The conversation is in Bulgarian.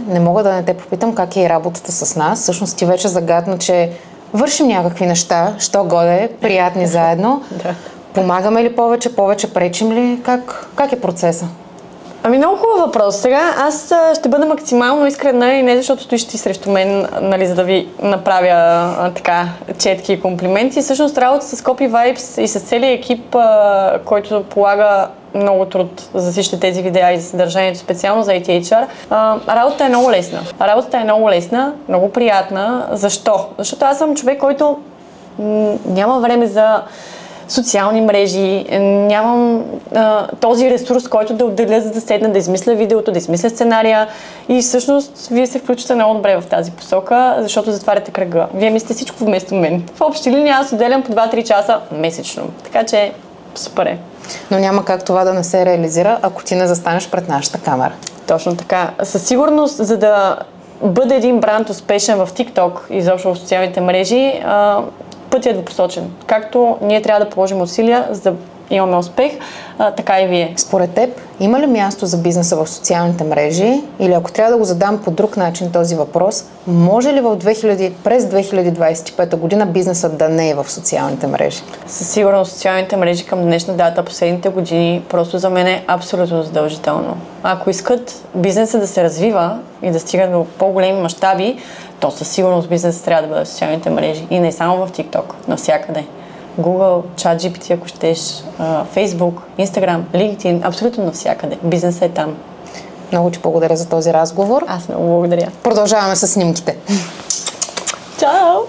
Не мога да не те попитам как е работата с нас. Всъщност ти вече загадна, че вършим някакви неща, що годе, приятни заедно. Да. Помагаме ли повече пречим ли? Как е процеса? Много хубав въпрос. Сега аз ще бъда максимално искрена и не защото стоиш ти срещу мен, нали, за да ви направя така четки комплименти. Всъщност работа с Copy Vibes и с целият екип, който полага много труд за всички тези видеа и за съдържанието, специално за ITHR, работата е много лесна. Работата е много лесна, много приятна. Защо? Защото аз съм човек, който няма време за социални мрежи, нямам този ресурс, който да отделя, за да седна, да измисля видеото, да измисля сценария и всъщност вие се включите много добре в тази посока, защото затваряте кръга. Вие мислите всичко вместо мен. В общи линии аз отделям по 2-3 часа месечно. Така че супер е. Но няма как това да не се реализира, ако ти не застанеш пред нашата камера. Точно така. Със сигурност, за да бъде един бранд успешен в TikTok и изобщо в социалните мрежи, пътят е двупосочен. Както ние трябва да положим усилия, за да имаме успех, така и вие. Според теб, има ли място за бизнеса в социалните мрежи? Или ако трябва да го задам по друг начин този въпрос, може ли през 2025 година бизнесът да не е в социалните мрежи? Със сигурност социалните мрежи към днешна дата, последните години, просто за мен е абсолютно задължително. Ако искат бизнеса да се развива и да стига до по-големи мащаби, то със сигурност бизнесът трябва да бъде в социалните мрежи. И не само в TikTok, навсякъде. Google, ChatGPT, ако щеш, Facebook, Instagram, LinkedIn, абсолютно навсякъде. Бизнесът е там. Много ти благодаря за този разговор. Аз много благодаря. Продължаваме с снимките. Чао!